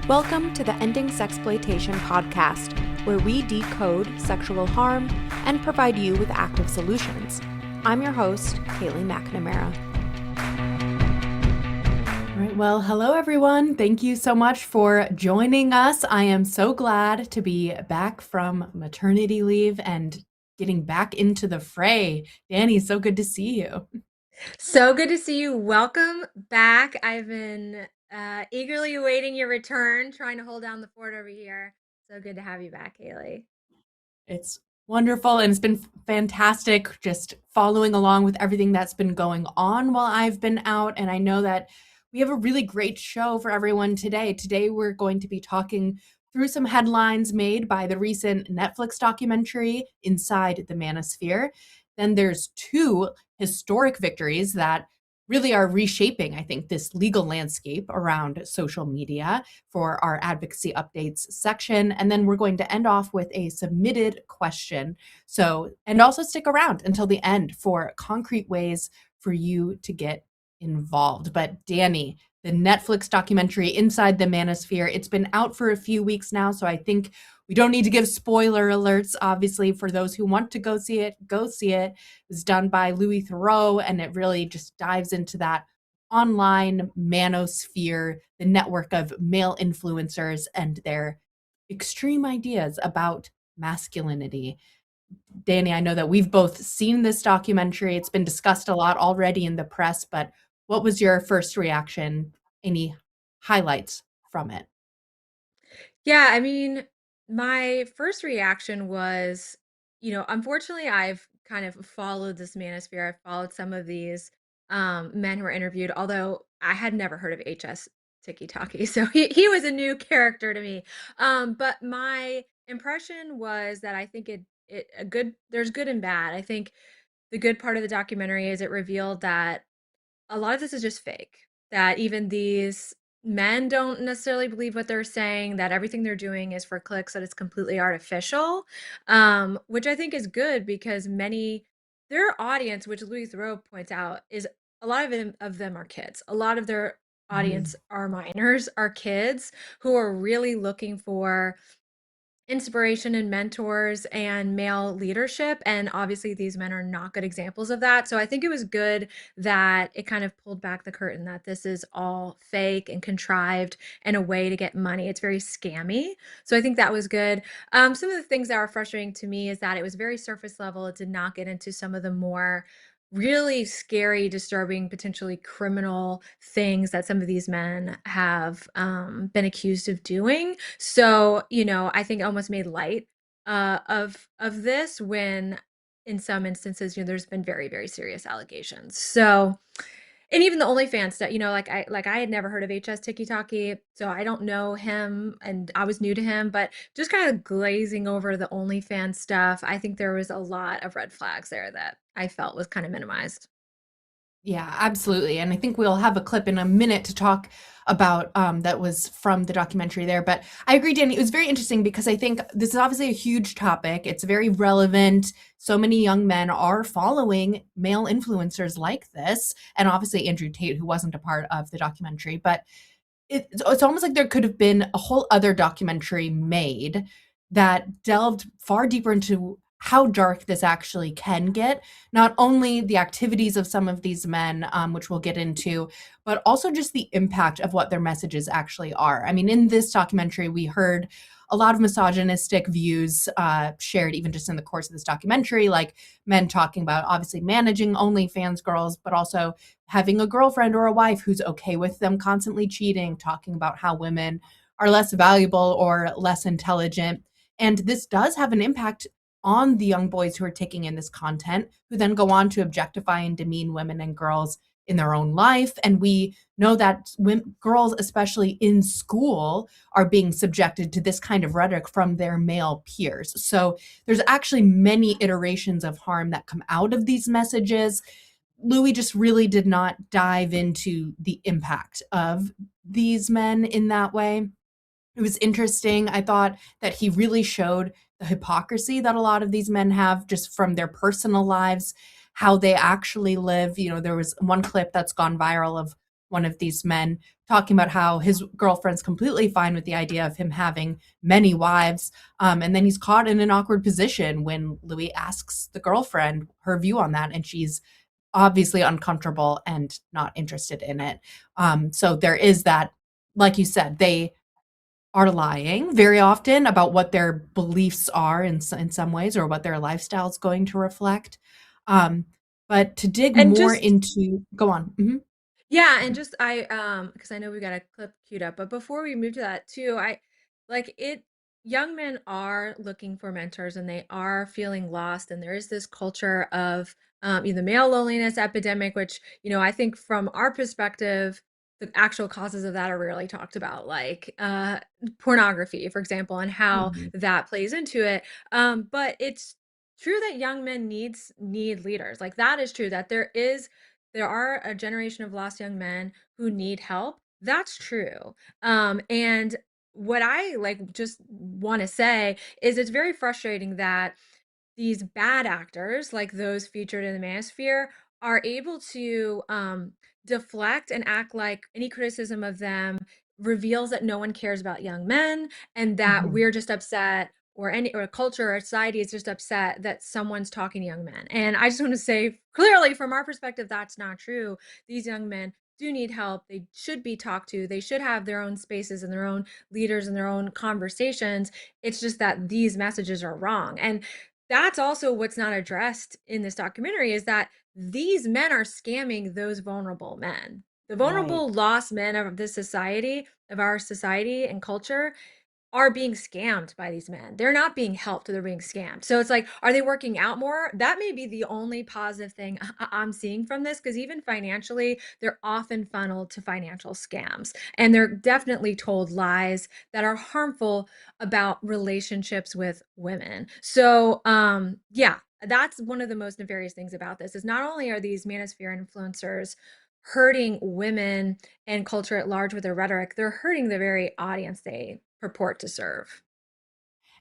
Welcome to the Ending Sexploitation podcast, where we decode sexual harm and provide you with active solutions. I'm your host, Haley McNamara. All right, well, hello everyone. Thank you so much for joining us. I am so glad to be back from maternity leave and getting back into the fray. Dani, so good to see you. So good to see you. Welcome back. I've been eagerly awaiting your return, trying to hold down the fort over here. So good to have you back, Haley. It's wonderful, and it's been fantastic just following along with everything that's been going on while I've been out. And I know that we have a really great show for everyone today. Today, we're going to be talking through some headlines made by the recent Netflix documentary, Inside the Manosphere. Then there's two historic victories that really are reshaping, I think, this legal landscape around social media for our advocacy updates section. And then we're going to end off with a submitted question. And also stick around until the end for concrete ways for you to get involved. But Dani, the Netflix documentary Inside the Manosphere, it's been out for a few weeks now, so I think we don't need to give spoiler alerts. Obviously, for those who want to go see it, go see it. It was done by Louis Theroux, and it really just dives into that online manosphere, the network of male influencers and their extreme ideas about masculinity. Dani, I know that we've both seen this documentary. It's been discussed a lot already in the press, but what was your first reaction? Any highlights from it? Yeah, I mean, my first reaction was, unfortunately, I've kind of followed this manosphere. I've followed some of these men who were interviewed, although I had never heard of HS Tiki Taki. So he was a new character to me. But my impression was that I think there's good and bad. I think the good part of the documentary is it revealed that a lot of this is just fake. That even these men don't necessarily believe what they're saying, that everything they're doing is for clicks, that it's completely artificial, which I think is good because their audience, which Louis Theroux points out, is a lot of them are kids. A lot of their audience are minors, are kids who are really looking for inspiration and mentors and male leadership, and obviously these men are not good examples of that. So I think it was good that it kind of pulled back the curtain that this is all fake and contrived and a way to get money. It's very scammy. So I think that was good. Some of the things that were frustrating to me is that it was very surface level. It did not get into some of the more really scary, disturbing, potentially criminal things that some of these men have been accused of doing. So, I think it almost made light of this when in some instances, there's been very, very serious allegations. So, and even the OnlyFans stuff, like I had never heard of HS Tiki Taki, so I don't know him, and I was new to him, but just kind of glazing over the OnlyFans stuff, I think there was a lot of red flags there that I felt was kind of minimized. Yeah, absolutely. And I think we'll have a clip in a minute to talk about that was from the documentary there. But I agree, Dani, it was very interesting because I think this is obviously a huge topic. It's very relevant. So many young men are following male influencers like this. And obviously Andrew Tate, who wasn't a part of the documentary. But it's almost like there could have been a whole other documentary made that delved far deeper into how dark this actually can get. Not only the activities of some of these men, which we'll get into, but also just the impact of what their messages actually are. I mean, in this documentary, we heard a lot of misogynistic views shared even just in the course of this documentary, like men talking about obviously managing OnlyFans girls, but also having a girlfriend or a wife who's okay with them constantly cheating, talking about how women are less valuable or less intelligent. And this does have an impact on the young boys who are taking in this content, who then go on to objectify and demean women and girls in their own life. And we know that girls, especially in school, are being subjected to this kind of rhetoric from their male peers. So there's actually many iterations of harm that come out of these messages. Louis just really did not dive into the impact of these men in that way. It was interesting. I thought that he really showed the hypocrisy that a lot of these men have just from their personal lives, how they actually live. You know, there was one clip that's gone viral of one of these men, talking about how his girlfriend's completely fine with the idea of him having many wives. And then he's caught in an awkward position when Louis asks the girlfriend her view on that, and she's obviously uncomfortable and not interested in it. So there is that, like you said, they are lying very often about what their beliefs are in some ways, or what their lifestyle is going to reflect. But to dig And more just into, go on. Yeah, and just because I know we got a clip queued up, but before we move to that too, I like it. Young men are looking for mentors, and they are feeling lost, and there is this culture of the male loneliness epidemic, which I think from our perspective, the actual causes of that are rarely talked about, like pornography, for example, and how Mhm. that plays into it. But it's true that young men need leaders. Like that is true that there are a generation of lost young men who need help. That's true. And what I like just want to say is it's very frustrating that these bad actors, like those featured in the Manosphere, are able to deflect and act like any criticism of them reveals that no one cares about young men, and that Mhm. we're just upset, or a culture or society is just upset that someone's talking to young men. And I just want to say clearly, from our perspective, that's not true. These young men do need help. They should be talked to. They should have their own spaces and their own leaders and their own conversations. It's just that these messages are wrong. And that's also what's not addressed in this documentary, is that these men are scamming those vulnerable men. The Right. vulnerable lost men of this society, of our society and culture, are being scammed by these men. They're not being helped, they're being scammed. So it's like, are they working out more? That may be the only positive thing I'm seeing from this, because even financially, they're often funneled to financial scams. And they're definitely told lies that are harmful about relationships with women. So, yeah, that's one of the most nefarious things about this, is not only are these manosphere influencers hurting women and culture at large with their rhetoric, they're hurting the very audience they purport to serve.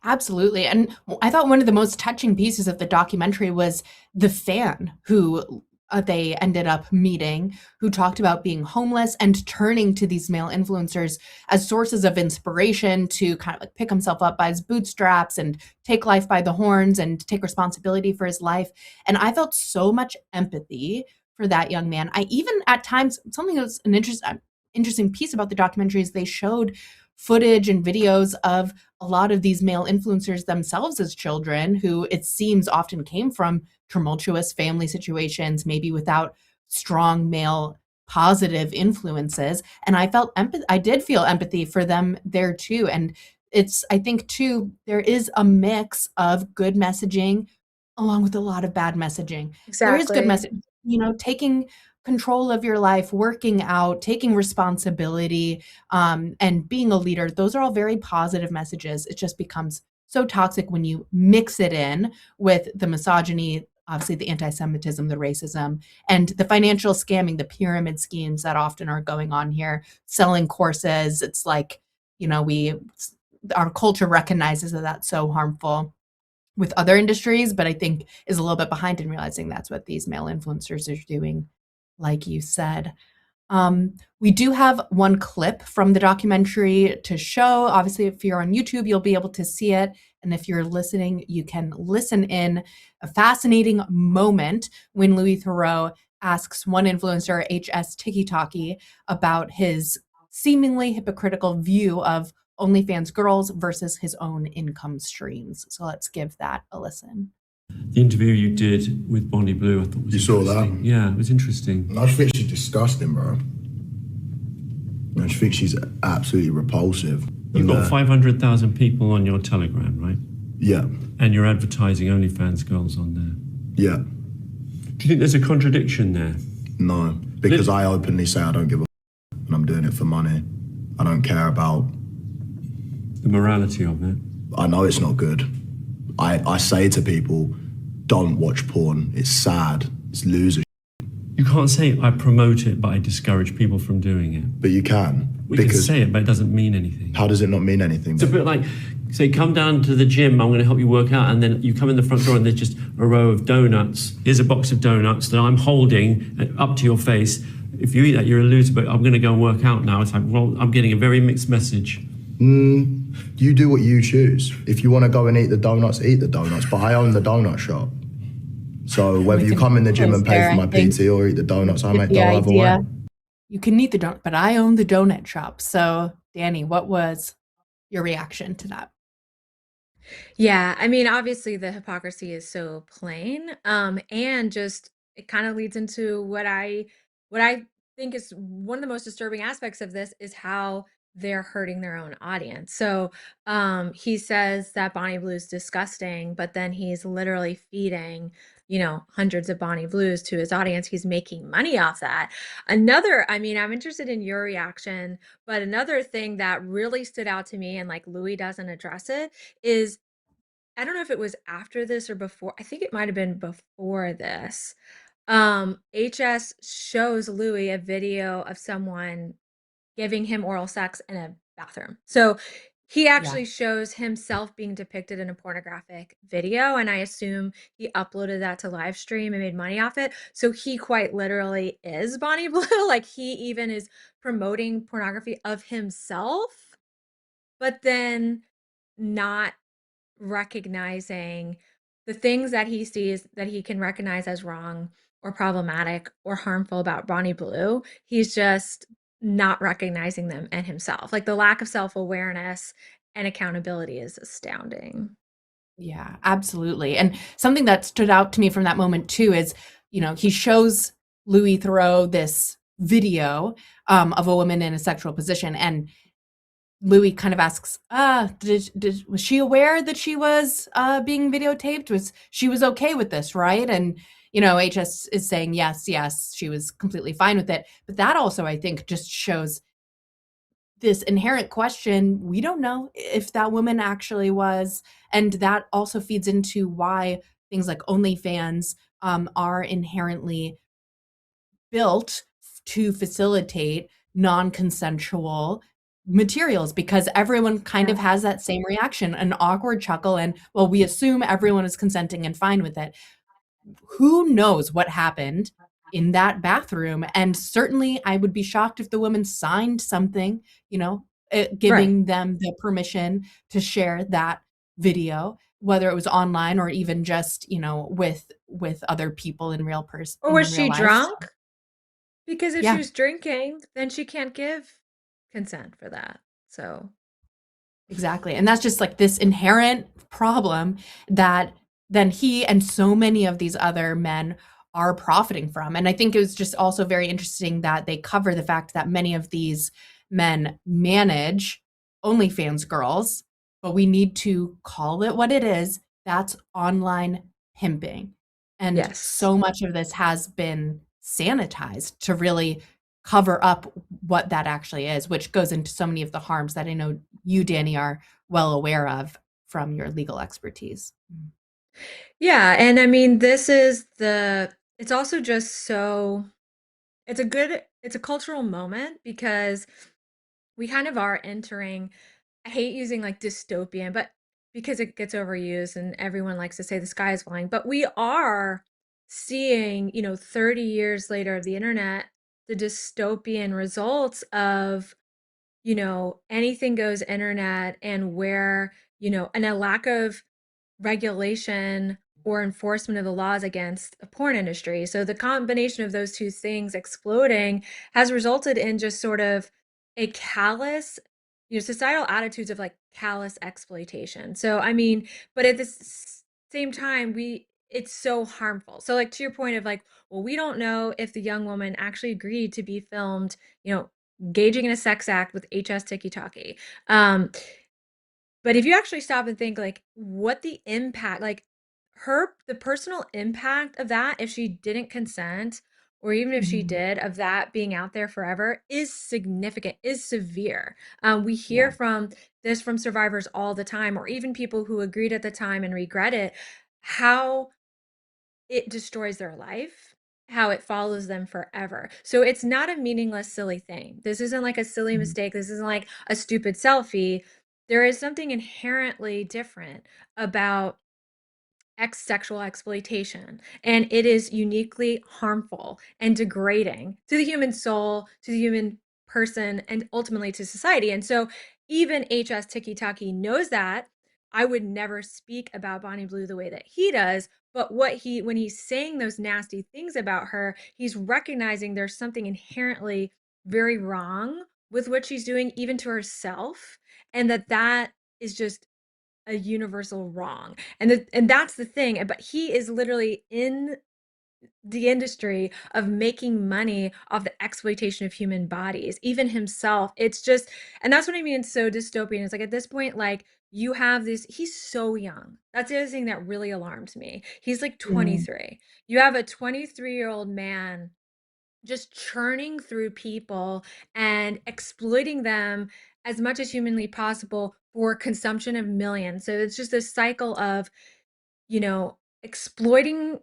Absolutely. And I thought one of the most touching pieces of the documentary was the fan who they ended up meeting, who talked about being homeless and turning to these male influencers as sources of inspiration to kind of like pick himself up by his bootstraps and take life by the horns and take responsibility for his life. And I felt so much empathy for that young man. I even at times, something that was an interesting piece about the documentary is they showed footage and videos of a lot of these male influencers themselves as children, who it seems often came from tumultuous family situations, maybe without strong male positive influences. And I did feel empathy for them there too. And I think too, there is a mix of good messaging along with a lot of bad messaging. There is good Exactly. message, taking control of your life, working out, taking responsibility, and being a leader. Those are all very positive messages. It just becomes so toxic when you mix it in with the misogyny, obviously the anti-Semitism, the racism, and the financial scamming, the pyramid schemes that often are going on here, selling courses. It's like, we our culture recognizes that that's so harmful with other industries, but I think is a little bit behind in realizing that's what these male influencers are doing, like you said. We do have one clip from the documentary to show. Obviously, if you're on YouTube, you'll be able to see it. And if you're listening, you can listen in. A fascinating moment when Louis Theroux asks one influencer, HS Tiki about his seemingly hypocritical view of OnlyFans girls versus his own income streams. So let's give that a listen. The interview you did with Bonnie Blue, I thought was You saw interesting. that? Yeah, it was interesting. I just think she's disgusting, bro. I just think she's absolutely repulsive. You've got 500,000 people on your Telegram, right? Yeah, And you're advertising OnlyFans girls on there. yeah, Do you think there's a contradiction there? no. Because I openly say I don't give a and I'm doing it for money. I don't care about... The morality of it. I know it's not good. I say to people, don't watch porn. It's sad. It's loser. You can't say I promote it, but I discourage people from doing it. But you can. We can say it, but it doesn't mean anything. How does it not mean anything? It's a bit like, say, come down to the gym, I'm going to help you work out, and then you come in the front door and there's just a row of donuts. Here's a box of donuts that I'm holding up to your face. if you eat that, you're a loser, but I'm going to go and work out now. It's like, well, I'm getting a very mixed message. You do what you choose. If you want to go and eat the donuts, but I own the donut shop. So whether you come in the gym and pay for my PT or eat the donuts, I make dough either way. You can eat the donut, but I own the donut shop. So, Dani, what was your reaction to that? Yeah, I mean, obviously the hypocrisy is so plain. And just it kind of leads into what I think is one of the most disturbing aspects of this is how they're hurting their own audience. So he says that Bonnie Blue is disgusting, but then he's literally feeding, hundreds of Bonnie Blues to his audience. He's making money off that. I mean, I'm interested in your reaction, but another thing that really stood out to me, and like Louis doesn't address it, is I don't know if it was after this or before. I think it might have been before this. HS shows Louis a video of someone giving him oral sex in a bathroom. So he Yeah. actually shows himself being depicted in a pornographic video, and I assume he uploaded that to live stream and made money off it. So he quite literally is Bonnie Blue. Like he even is promoting pornography of himself, but then not recognizing the things that he sees that he can recognize as wrong or problematic or harmful about Bonnie Blue. He's just not recognizing them in himself. Like the lack of self-awareness and accountability is astounding. Yeah, absolutely. And something that stood out to me from that moment too is, he shows Louis Theroux this video of a woman in a sexual position, and Louis kind of asks, was she aware that she was being videotaped? She was okay with this, right? And HS is saying yes, she was completely fine with it. But that also, I think, just shows this inherent question. We don't know if that woman actually was, and that also feeds into why things like OnlyFans are inherently built to facilitate non-consensual materials, because everyone kind of has that same reaction, an awkward chuckle, and well, we assume everyone is consenting and fine with it. Who knows what happened in that bathroom? And certainly I would be shocked if the woman signed something, Right. giving them the permission to share that video, whether it was online or even just, with other people Or was in real she life. So, drunk? Because if she yeah. was drinking, then she can't give consent for that. So, Exactly. And that's just like this inherent problem that then he and so many of these other men are profiting from. And I think it was just also very interesting that they cover the fact that many of these men manage OnlyFans girls, but we need to call it what it is. That's online pimping. And yes. so much of this has been sanitized to really cover up what that actually is, which goes into so many of the harms that I know you, Dani, are well aware of from your legal expertise. Yeah, and I mean, it's also just so it's a cultural moment because we kind of are entering, I hate using like dystopian, but because it gets overused and everyone likes to say the sky is falling, but we are seeing, 30 years later of the internet, the dystopian results of, anything goes internet and where, and a lack of regulation or enforcement of the laws against the porn industry. So the combination of those two things exploding has resulted in just sort of a callous, societal attitudes of like callous exploitation. So I mean, but at the same time, it's so harmful. So like to your point of like, well, we don't know if the young woman actually agreed to be filmed, engaging in a sex act with HS Tiki Taki. But if you actually stop and think like what the impact, like the personal impact of that, if she didn't consent, or even if she Mhm. did, of that being out there forever is significant, is severe. We hear Yeah. from this from survivors all the time, or even people who agreed at the time and regret it, how it destroys their life, how it follows them forever. So it's not a meaningless, silly thing. This isn't like a silly Mhm. mistake. This isn't like a stupid selfie. There is something inherently different about sexual exploitation, and it is uniquely harmful and degrading to the human soul, to the human person, and ultimately to society. And so even HS Tiki Taki knows that. I would never speak about Bonnie Blue the way that he does, but when he's saying those nasty things about her, he's recognizing there's something inherently very wrong with what she's doing, even to herself, and that is just a universal wrong. And that's the thing. But he is literally in the industry of making money off the exploitation of human bodies, even himself. It's just, and that's what I mean. So dystopian. It's like at this point, like you have this, he's so young. That's the other thing that really alarmed me. He's like 23. You have a 23-year-old man just churning through people and exploiting them as much as humanly possible for consumption of millions. So it's just a cycle of, exploiting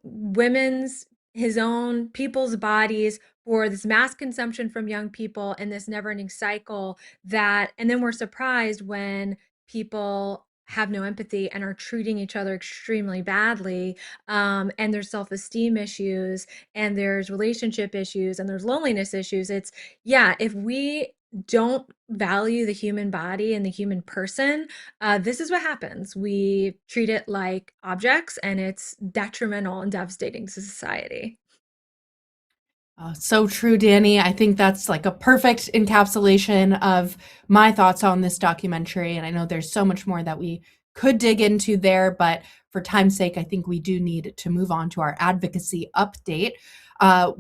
his own people's bodies for this mass consumption from young people and this never-ending cycle and then we're surprised when people have no empathy and are treating each other extremely badly, and there's self-esteem issues and there's relationship issues and there's loneliness issues. If we don't value the human body and the human person, this is what happens. We treat it like objects, and it's detrimental and devastating to society. So true, Dani. I think that's like a perfect encapsulation of my thoughts on this documentary. And I know there's so much more that we could dig into there, but for time's sake, I think we do need to move on to our advocacy update,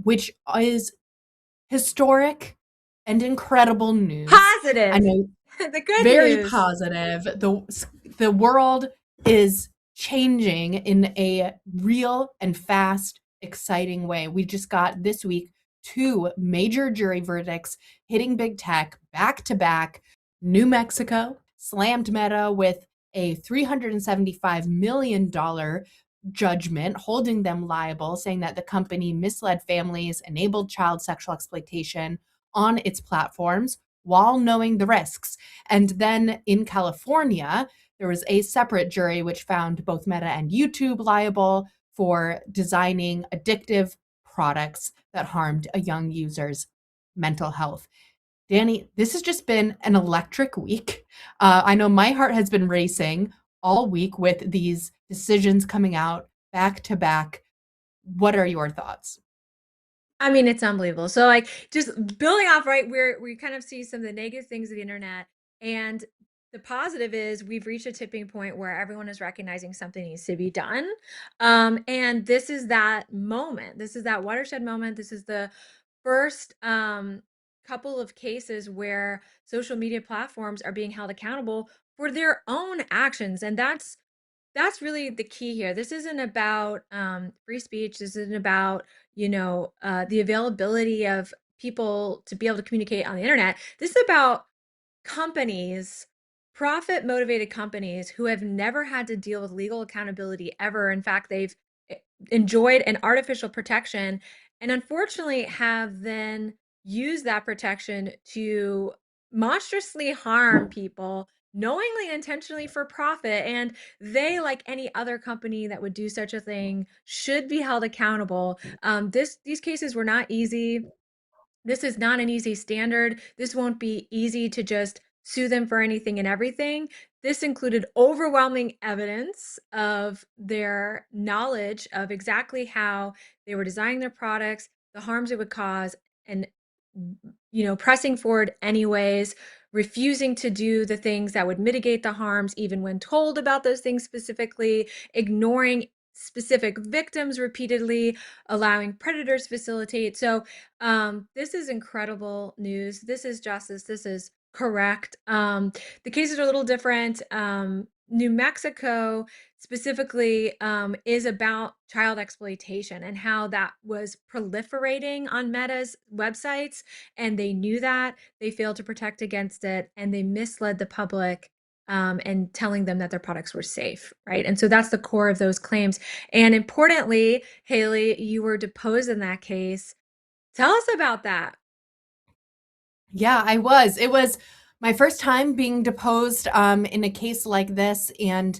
which is historic and incredible news. Positive. I know, the good very news. positive. The world is changing in a real and fast, exciting way. We just got this week 2 major jury verdicts hitting big tech back to back. New Mexico slammed Meta with a $375 million judgment, holding them liable, saying that the company misled families, enabled child sexual exploitation on its platforms while knowing the risks. And then in California, there was a separate jury which found both Meta and YouTube liable for designing addictive products that harmed a young user's mental health. Dani, this has just been an electric week. I know my heart has been racing all week with these decisions coming out back to back. What are your thoughts? I mean, it's unbelievable. So, like, just building off, right? We kind of see some of the negative things of the internet, and the positive is we've reached a tipping point where everyone is recognizing something needs to be done. And this is that moment. This is that watershed moment. This is the first couple of cases where social media platforms are being held accountable for their own actions, and that's really the key here. This isn't about free speech. This isn't about, the availability of people to be able to communicate on the internet. This is about companies, profit motivated companies who have never had to deal with legal accountability ever. In fact, they've enjoyed an artificial protection and unfortunately have then used that protection to monstrously harm people knowingly and intentionally for profit. And they, like any other company that would do such a thing, should be held accountable. These cases were not easy. This is not an easy standard. This won't be easy to just sue them for anything and everything. This included overwhelming evidence of their knowledge of exactly how they were designing their products, the harms it would cause, and pressing forward anyways, refusing to do the things that would mitigate the harms even when told about those things specifically, ignoring specific victims repeatedly, allowing predators facilitate. So this is incredible news. This is justice. This is correct. The cases are a little different. New Mexico specifically is about child exploitation and how that was proliferating on Meta's websites, and they knew that. They failed to protect against it, and they misled the public and telling them that their products were safe, right? And so that's the core of those claims. And importantly, Haley, you were deposed in that case. Tell us about that. Yeah, I was. It was my first time being deposed in a case like this. And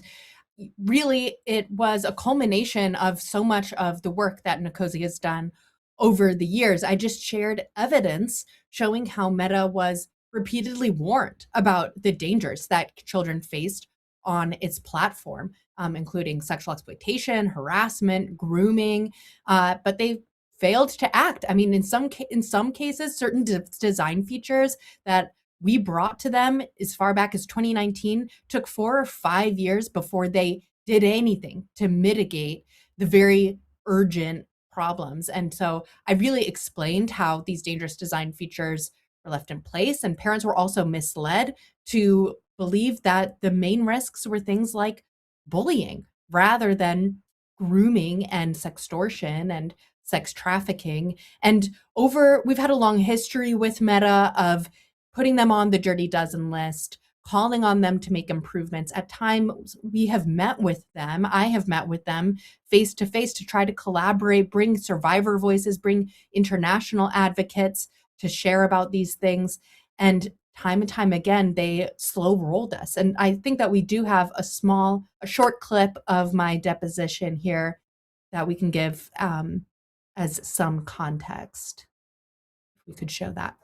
really it was a culmination of so much of the work that NCOSE has done over the years. I just shared evidence showing how Meta was repeatedly warned about the dangers that children faced on its platform, including sexual exploitation, harassment, grooming, but they failed to act. I mean, in some cases, certain design features that we brought to them as far back as 2019 took 4 or 5 years before they did anything to mitigate the very urgent problems. And so I really explained how these dangerous design features were left in place, and parents were also misled to believe that the main risks were things like bullying rather than grooming and sextortion and sex trafficking. And we've had a long history with Meta of putting them on the dirty dozen list, calling on them to make improvements. At times, we have met with them. I have met with them face to face to try to collaborate, bring survivor voices, bring international advocates to share about these things. And time again, they slow rolled us. And I think that we do have a short clip of my deposition here that we can give as some context. We could show that.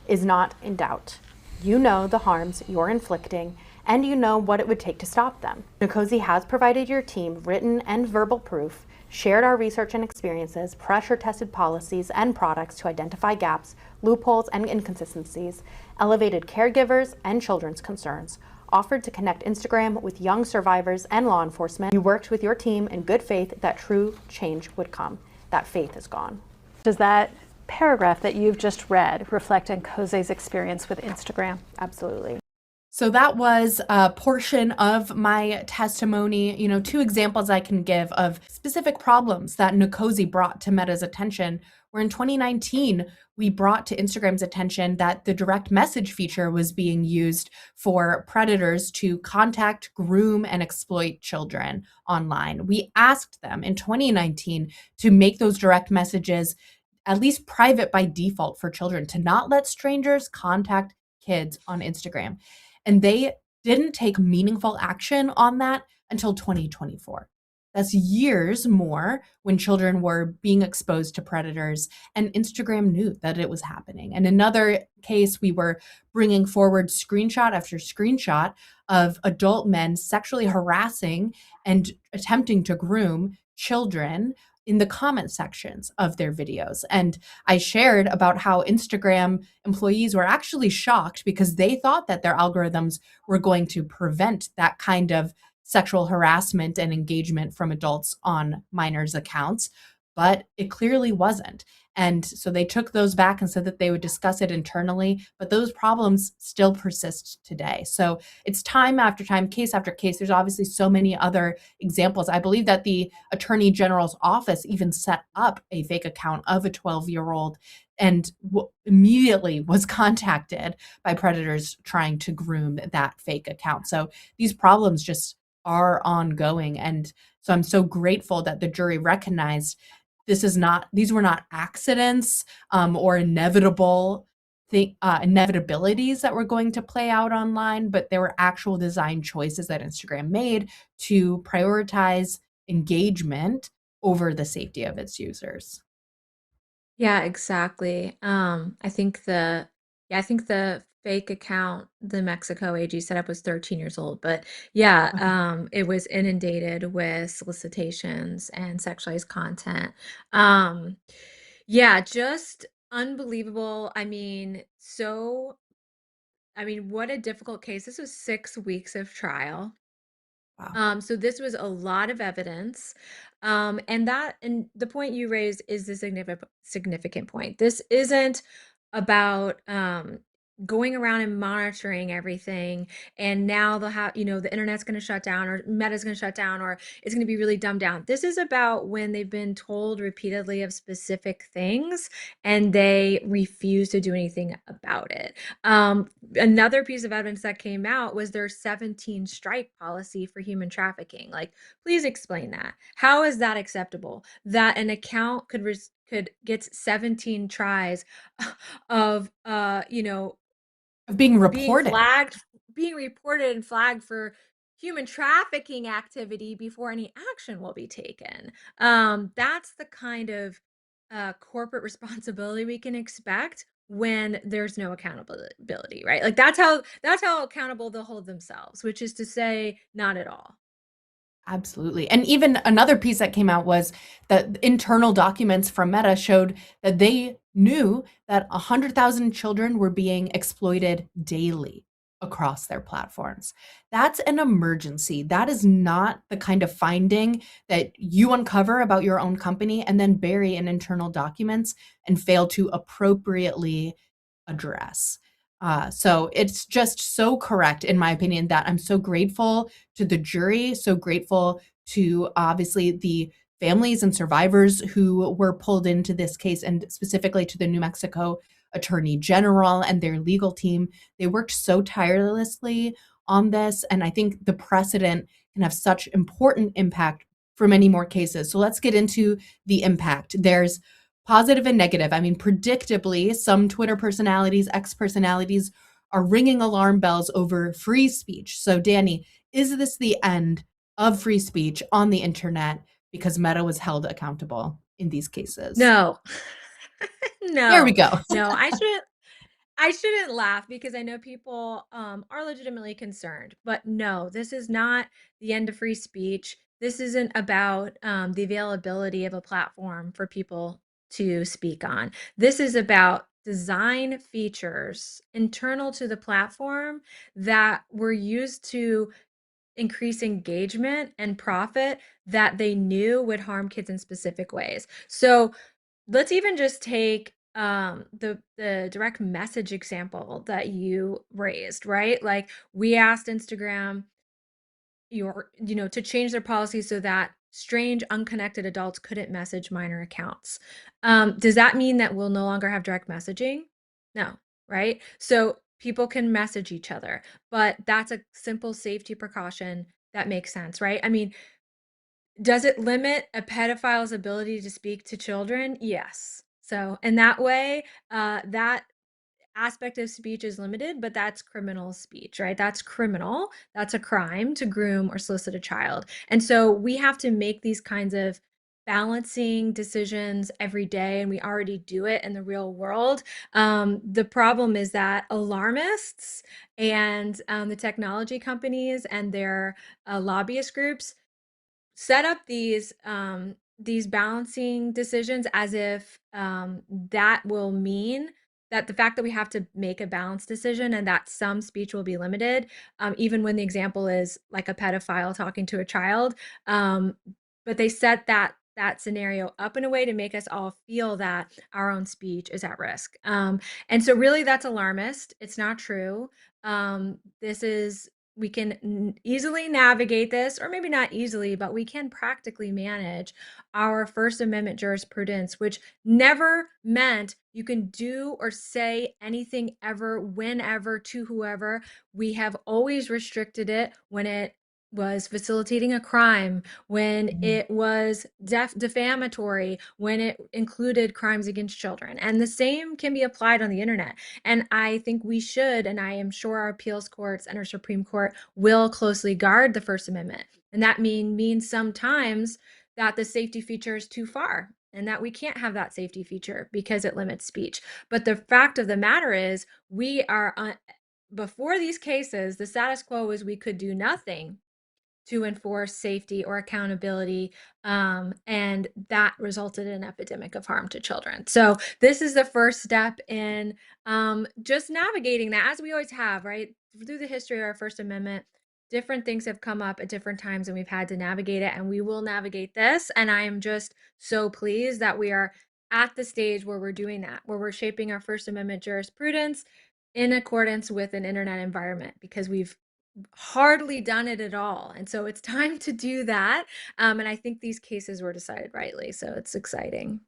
Is not in doubt. You know the harms you're inflicting, and you know what it would take to stop them. NCOSE has provided your team written and verbal proof, shared our research and experiences, pressure-tested policies and products to identify gaps, loopholes, and inconsistencies, elevated caregivers and children's concerns, offered to connect Instagram with young survivors and law enforcement. You worked with your team in good faith that true change would come. That faith is gone. Does that paragraph that you've just read reflect NCOSE's experience with Instagram? Absolutely. So that was a portion of my testimony. 2 examples I can give of specific problems that NCOSE brought to Meta's attention were in 2019, we brought to Instagram's attention that the direct message feature was being used for predators to contact, groom, and exploit children online. We asked them in 2019 to make those direct messages at least private by default for children, to not let strangers contact kids on Instagram. And they didn't take meaningful action on that until 2024. That's years more when children were being exposed to predators, and Instagram knew that it was happening. And another case, we were bringing forward screenshot after screenshot of adult men sexually harassing and attempting to groom children in the comment sections of their videos. And I shared about how Instagram employees were actually shocked because they thought that their algorithms were going to prevent that kind of sexual harassment and engagement from adults on minors' accounts, but it clearly wasn't. And so they took those back and said that they would discuss it internally, but those problems still persist today. So it's time after time, case after case. There's obviously so many other examples. I believe that the Attorney General's office even set up a fake account of a 12-year-old and immediately was contacted by predators trying to groom that fake account. So these problems just are ongoing. And so I'm so grateful that the jury recognized these were not accidents or inevitabilities that were going to play out online, but there were actual design choices that Instagram made to prioritize engagement over the safety of its users. Yeah, exactly. I think the fake account the Mexico AG set up was 13 years old, but yeah, it was inundated with solicitations and sexualized content. Yeah, just unbelievable. What a difficult case. This was 6 weeks of trial. Wow. So this was a lot of evidence. And the point you raised is the significant point. This isn't about going around and monitoring everything, and now they'll have, the internet's going to shut down, or Meta's going to shut down, or it's going to be really dumbed down. This is about when they've been told repeatedly of specific things and they refuse to do anything about it. Another piece of evidence that came out was their 17 strike policy for human trafficking. Like, please explain that. How is that acceptable? That an account could get 17 tries of Of being reported. being reported and flagged for human trafficking activity before any action will be taken. That's the kind of corporate responsibility we can expect when there's no accountability, right? Like that's how accountable they'll hold themselves, which is to say, not at all. Absolutely. And even another piece that came out was that internal documents from Meta showed that they knew that 100,000 children were being exploited daily across their platforms. That's an emergency. That is not the kind of finding that you uncover about your own company and then bury in internal documents and fail to appropriately address. So it's just so correct, in my opinion, that I'm so grateful to the jury, so grateful to obviously the families and survivors who were pulled into this case, and specifically to the New Mexico Attorney General and their legal team. They worked so tirelessly on this, and I think the precedent can have such important impact for many more cases. So let's get into the impact. There's positive and negative. I mean, predictably, some Twitter personalities, X personalities are ringing alarm bells over free speech. So, Dani, is this the end of free speech on the internet because Meta was held accountable in these cases? No. There we No. go. No, I shouldn't laugh because I know people are legitimately concerned, but no, this is not the end of free speech. This isn't about the availability of a platform for people to speak on. This is about design features internal to the platform that were used to increase engagement and profit that they knew would harm kids in specific ways. So let's even just take the direct message example that you raised, right? Like we asked Instagram to change their policy so that strange unconnected adults couldn't message minor accounts. Does that mean that we'll no longer have direct messaging? No, right? So people can message each other, but that's a simple safety precaution that makes sense, right? I mean, does it limit a pedophile's ability to speak to children? Yes. So in that way, that aspect of speech is limited, but that's criminal speech, right? That's criminal. That's a crime to groom or solicit a child. And so we have to make these kinds of balancing decisions every day, and we already do it in the real world. The problem is that alarmists and the technology companies and their lobbyist groups set up these balancing decisions as if that will mean that the fact that we have to make a balanced decision and that some speech will be limited, even when the example is like a pedophile talking to a child, but they set that scenario up in a way to make us all feel that our own speech is at risk. And so really that's alarmist. It's not true. This is we can easily navigate this, or maybe not easily, but we can practically manage our First Amendment jurisprudence, which never meant you can do or say anything ever, whenever, to whoever. We have always restricted it when it was facilitating a crime, when it was defamatory, when it included crimes against children. And the same can be applied on the internet. And I think we should, and I am sure our appeals courts and our Supreme Court will closely guard the First Amendment. And that means sometimes that the safety feature is too far and that we can't have that safety feature because it limits speech. But the fact of the matter is we are, before these cases, the status quo is we could do nothing to enforce safety or accountability, and that resulted in an epidemic of harm to children. So this is the first step in just navigating that, as we always have, right? Through the history of our First Amendment, different things have come up at different times and we've had to navigate it, and we will navigate this. And I am just so pleased that we are at the stage where we're doing that, where we're shaping our First Amendment jurisprudence in accordance with an internet environment, because we've hardly done it at all. And so it's time to do that. And I think these cases were decided rightly. So it's exciting.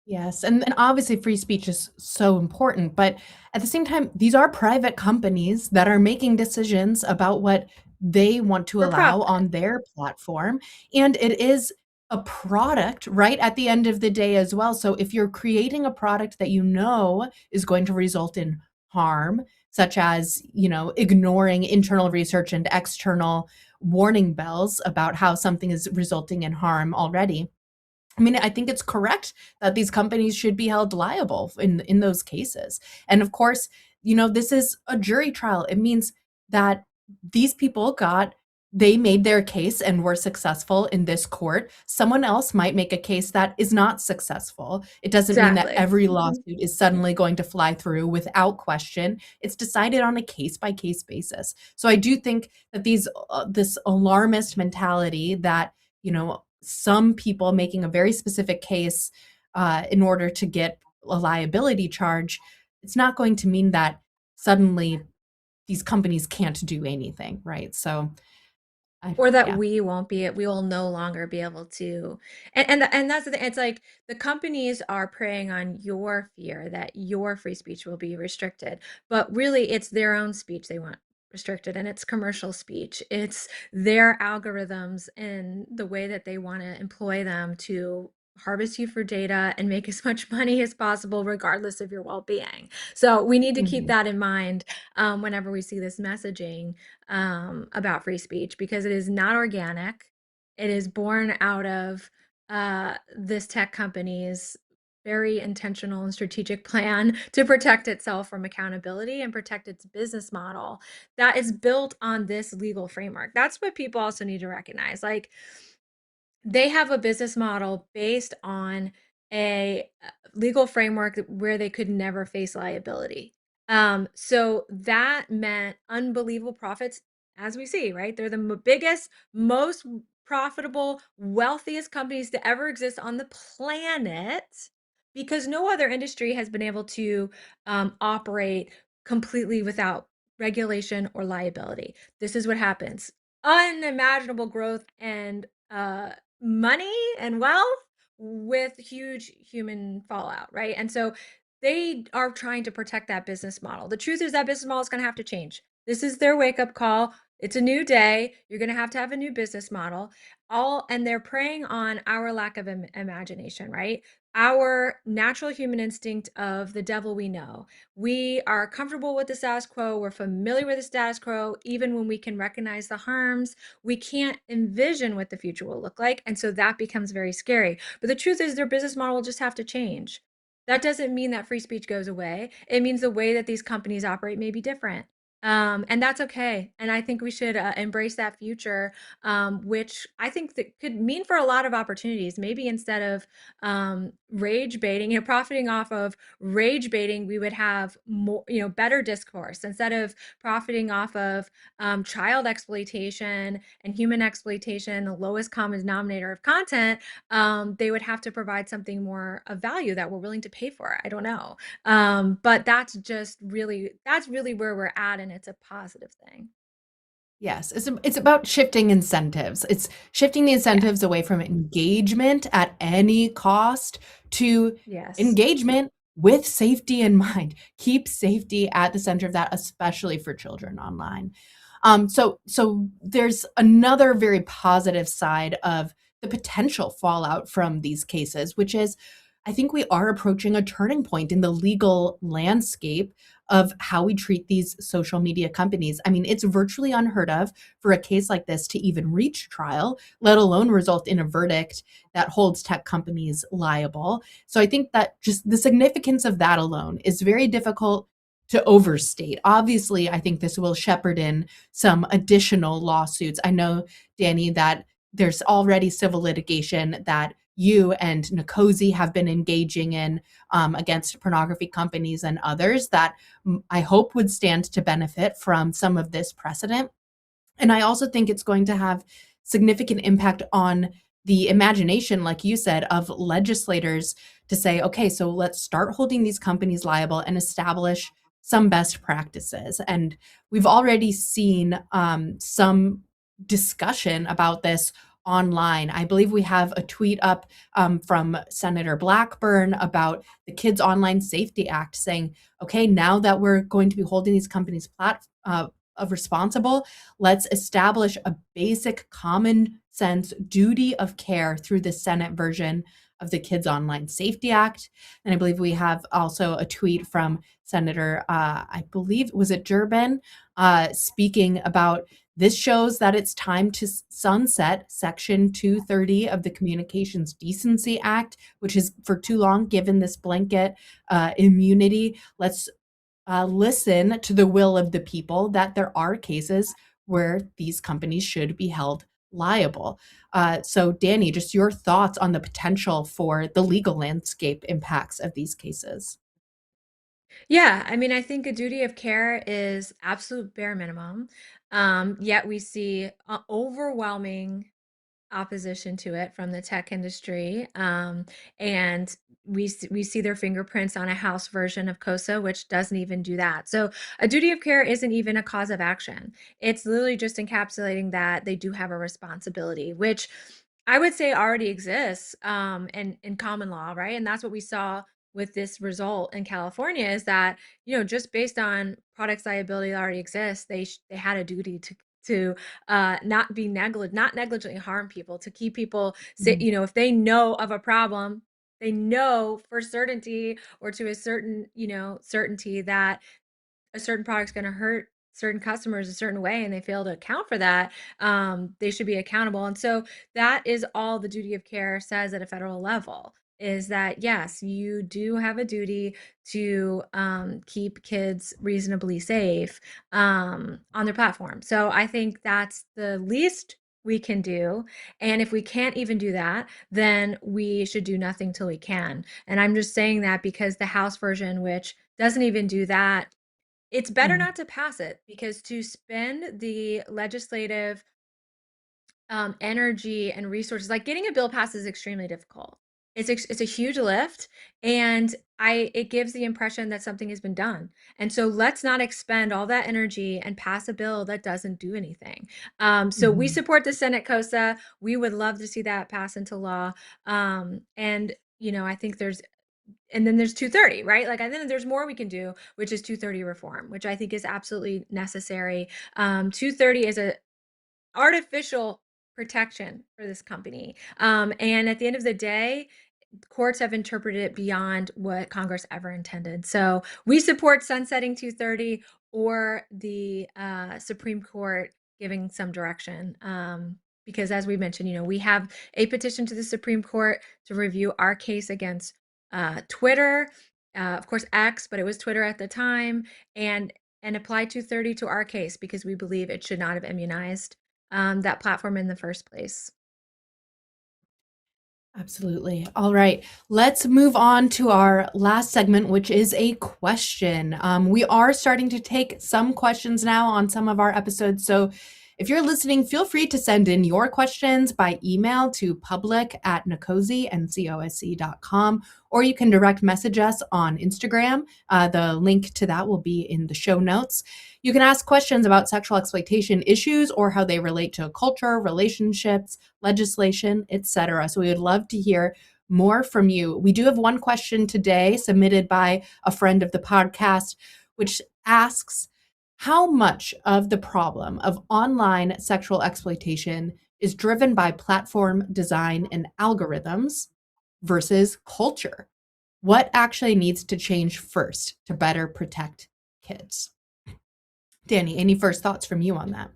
Yes, and obviously free speech is so important, but at the same time, these are private companies that are making decisions about what they want to For allow profit. on their platform, and it is a product, right, at the end of the day as well. So if you're creating a product that you know is going to result in harm, such as, ignoring internal research and external warning bells about how something is resulting in harm already. I mean, I think it's correct that these companies should be held liable in those cases. And of course, this is a jury trial. It means that these people they made their case and were successful in this court. Someone else might make a case that is not successful. It doesn't mean that Exactly. every lawsuit is suddenly going to fly through without question. It's decided on a case by case basis. So I do think that this alarmist mentality that, some people making a very specific case in order to get a liability charge, it's not going to mean that suddenly these companies can't do anything, right? So, Or that yeah. we will no longer be able to, and that's the thing. It's like the companies are preying on your fear that your free speech will be restricted, but really it's their own speech they want restricted, and it's commercial speech. It's their algorithms and the way that they want to employ them to harvest you for data and make as much money as possible, regardless of your well-being. So we need to keep Mhm. that in mind whenever we see this messaging about free speech, because it is not organic. It is born out of this tech company's very intentional and strategic plan to protect itself from accountability and protect its business model that is built on this legal framework. That's what people also need to recognize. Like, they have a business model based on a legal framework where they could never face liability. So that meant unbelievable profits, as we see, right? They're the biggest, most profitable, wealthiest companies to ever exist on the planet, because no other industry has been able to operate completely without regulation or liability. This is what happens: unimaginable growth and money and wealth with huge human fallout, right? And so they are trying to protect that business model. The truth is that business model is going to have to change. This is their wake up call. It's a new day. You're going to have a new business model. And they're preying on our lack of imagination, right? Our natural human instinct of the devil we know. We are comfortable with the status quo. We're familiar with the status quo, even when we can recognize the harms. We can't envision what the future will look like. And so that becomes very scary. But the truth is, their business model will just have to change. That doesn't mean that free speech goes away. It means the way that these companies operate may be different. And that's okay. And I think we should embrace that future, which I think that could mean for a lot of opportunities. Maybe instead of rage baiting, profiting off of rage baiting, we would have more, better discourse. Instead of profiting off of child exploitation and human exploitation, the lowest common denominator of content, they would have to provide something more of value that we're willing to pay for. I don't know. But that's really where we're at, and it's a positive thing. Yes, it's about shifting incentives. It's shifting the incentives away from engagement at any cost to Yes. engagement with safety in mind. Keep safety at the center of that, especially for children online. So there's another very positive side of the potential fallout from these cases, which is I think we are approaching a turning point in the legal landscape of how we treat these social media companies. I mean, it's virtually unheard of for a case like this to even reach trial, let alone result in a verdict that holds tech companies liable. So I think that just the significance of that alone is very difficult to overstate. Obviously, I think this will shepherd in some additional lawsuits. I know, Dani, that there's already civil litigation that you and NCOSE have been engaging in against pornography companies and others that I hope would stand to benefit from some of this precedent. And I also think it's going to have significant impact on the imagination, like you said, of legislators to say, okay, so let's start holding these companies liable and establish some best practices. And we've already seen some discussion about this online. I believe we have a tweet up from Senator Blackburn about the Kids Online Safety Act saying, okay, now that we're going to be holding these companies responsible, let's establish a basic common sense duty of care through the Senate version of the Kids Online Safety Act. And I believe we have also a tweet from Senator, I believe, was it Durbin, speaking about this shows that it's time to sunset Section 230 of the Communications Decency Act, which has for too long given this blanket immunity. Let's listen to the will of the people, that there are cases where these companies should be held liable. So Dani, just your thoughts on the potential for the legal landscape impacts of these cases. Yeah, I mean, I think a duty of care is absolute bare minimum. Yet we see overwhelming opposition to it from the tech industry. And we see their fingerprints on a House version of COSA, which doesn't even do that. So a duty of care isn't even a cause of action. It's literally just encapsulating that they do have a responsibility, which I would say already exists in common law, right? And that's what we saw with this result in California, is that, just based on products liability that already exists, they had a duty to not be not negligently harm people, to keep people sit, if they know of a problem, they know for certainty, or to a certain, certainty, that a certain product's going to hurt certain customers a certain way, and they fail to account for that, they should be accountable. And so that is all the duty of care says at a federal level, is that yes, you do have a duty to keep kids reasonably safe on their platform. So I think that's the least we can do. And if we can't even do that, then we should do nothing till we can. And I'm just saying that because the House version, which doesn't even do that, it's better not to pass it, because to spend the legislative energy and resources, like getting a bill passed, is extremely difficult. It's a huge lift, and it gives the impression that something has been done. And so let's not expend all that energy and pass a bill that doesn't do anything. So we support the Senate COSA. We would love to see that pass into law. And I think and then there's 230, right? Like, and then there's more we can do, which is 230 reform, which I think is absolutely necessary. 230 is a artificial protection for this company. And at the end of the day, courts have interpreted it beyond what Congress ever intended. So we support sunsetting 230, or the Supreme Court giving some direction. Because as we mentioned, we have a petition to the Supreme Court to review our case against Twitter, of course X, but it was Twitter at the time, and apply 230 to our case, because we believe it should not have immunized that platform in the first place. Absolutely. All right. Let's move on to our last segment, which is a question. We are starting to take some questions now on some of our episodes. So if you're listening, feel free to send in your questions by email to public@ncose.com, or you can direct message us on Instagram. The link to that will be in the show notes. You can ask questions about sexual exploitation issues or how they relate to culture, relationships, legislation, etc. So we would love to hear more from you. We do have one question today submitted by a friend of the podcast, which asks, how much of the problem of online sexual exploitation is driven by platform design and algorithms versus culture? What actually needs to change first to better protect kids? Dani, any first thoughts from you on that?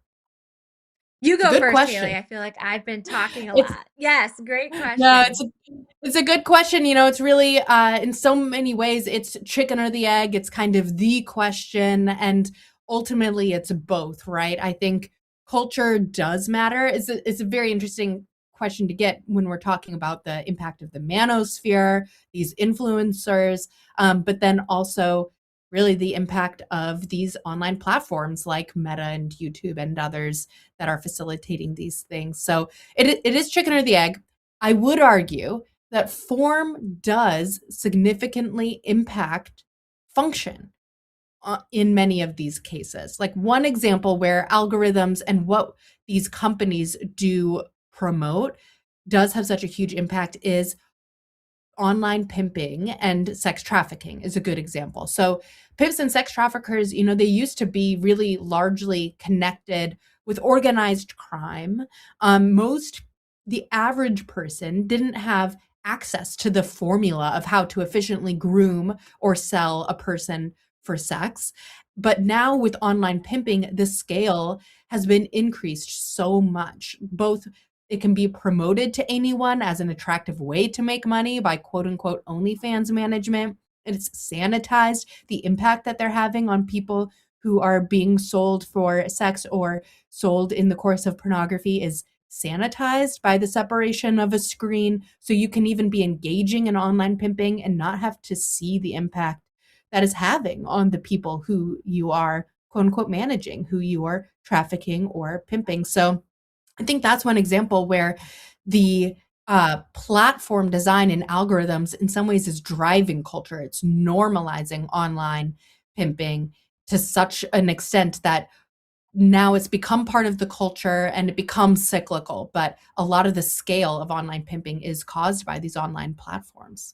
You go Good first, question. Haley. I feel like I've been talking a lot. Yes, great question. No, it's a good question. It's really, in so many ways, it's chicken or the egg. It's kind of the question, and ultimately it's both, right? I think culture does matter. It's a very interesting question to get when we're talking about the impact of the manosphere, these influencers, but then also really the impact of these online platforms like Meta and YouTube and others that are facilitating these things. So it is chicken or the egg. I would argue that form does significantly impact function in many of these cases. Like one example where algorithms and what these companies do promote does have such a huge impact is online pimping and sex trafficking is a good example. So pimps and sex traffickers, they used to be really largely connected with organized crime. The average person didn't have access to the formula of how to efficiently groom or sell a person for sex. But now with online pimping, the scale has been increased so much. Both it can be promoted to anyone as an attractive way to make money by quote unquote OnlyFans management. And it's sanitized. The impact that they're having on people who are being sold for sex or sold in the course of pornography is sanitized by the separation of a screen. So you can even be engaging in online pimping and not have to see the impact that is having on the people who you are quote unquote managing, who you are trafficking or pimping. So I think that's one example where the platform design and algorithms in some ways is driving culture. It's normalizing online pimping to such an extent that now it's become part of the culture and it becomes cyclical. But a lot of the scale of online pimping is caused by these online platforms.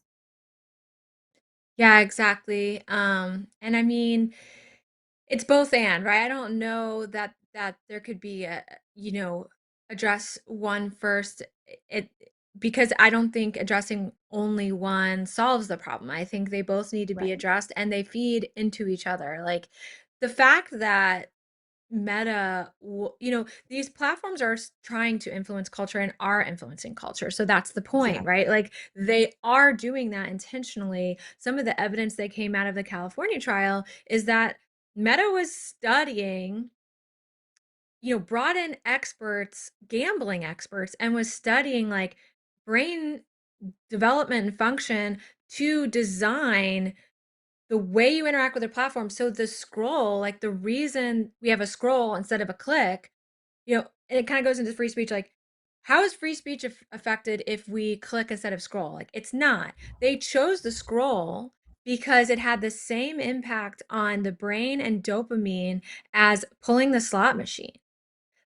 Yeah, exactly. And I mean, it's both and, right? I don't know that there could be address one first. It because I don't think addressing only one solves the problem. I think they both need to be Right. addressed and they feed into each other. Like the fact that these platforms are trying to influence culture and are influencing culture. So that's the point, Exactly. right? Like they are doing that intentionally. Some of the evidence that came out of the California trial is that Meta was studying, brought in experts, gambling experts, and was studying like brain development and function to design the way you interact with the platform. So the scroll, like the reason we have a scroll instead of a click, it kind of goes into free speech. Like, how is free speech affected if we click instead of scroll? Like, it's not. They chose the scroll because it had the same impact on the brain and dopamine as pulling the slot machine.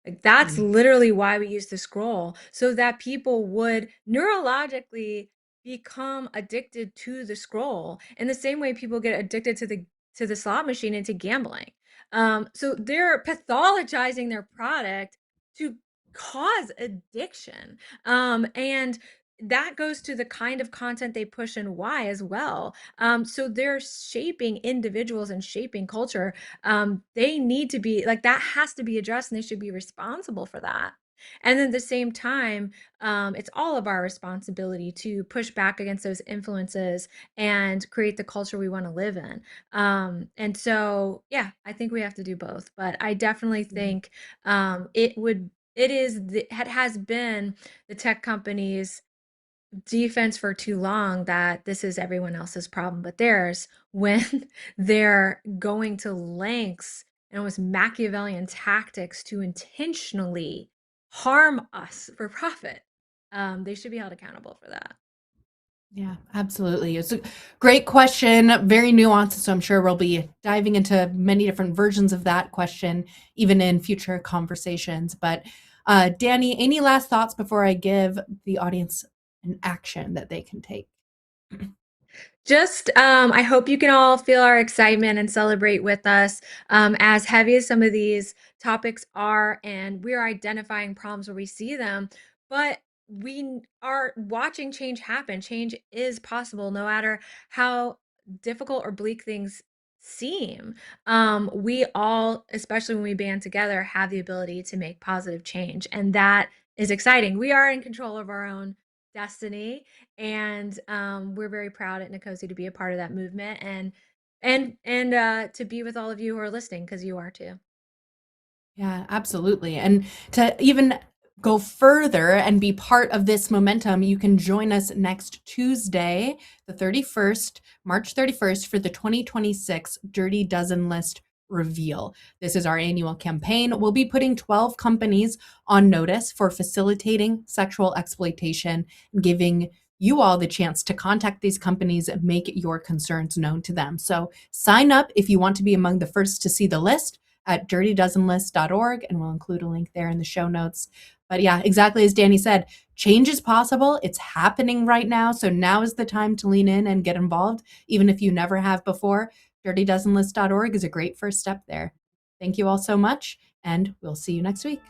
Like that's literally why we use the scroll, so that people would neurologically become addicted to the scroll in the same way people get addicted to the slot machine and to gambling. So they're pathologizing their product to cause addiction. And that goes to the kind of content they push and why as well. So they're shaping individuals and shaping culture. They need to be like, that has to be addressed and they should be responsible for that. And then at the same time, it's all of our responsibility to push back against those influences and create the culture we want to live in. And so, yeah, I think we have to do both. But I definitely think it has been the tech companies' defense for too long that this is everyone else's problem but theirs, when they're going to lengths and almost Machiavellian tactics to intentionally harm us for profit. They should be held accountable for that. Yeah, absolutely. It's a great question, very nuanced. So I'm sure we'll be diving into many different versions of that question, even in future conversations. But Dani, any last thoughts before I give the audience an action that they can take? Just, I hope you can all feel our excitement and celebrate with us. As heavy as some of these topics are, and we're identifying problems where we see them, but we are watching change happen. Change is possible no matter how difficult or bleak things seem. We all, especially when we band together, have the ability to make positive change, and that is exciting. We are in control of our own destiny, and we're very proud at NCOSE to be a part of that movement, and to be with all of you who are listening, because you are too. Yeah, absolutely. And to even go further and be part of this momentum, you can join us next Tuesday, the 31st, March 31st, for the 2026 Dirty Dozen List reveal. This is our annual campaign. We'll be putting 12 companies on notice for facilitating sexual exploitation and giving you all the chance to contact these companies and make your concerns known to them. So sign up if you want to be among the first to see the list at dirtydozenlist.org, and we'll include a link there in the show notes. But yeah, exactly as Dani said, change is possible. It's happening right now. So now is the time to lean in and get involved, even if you never have before. dirtydozenlist.org is a great first step there. Thank you all so much, and we'll see you next week.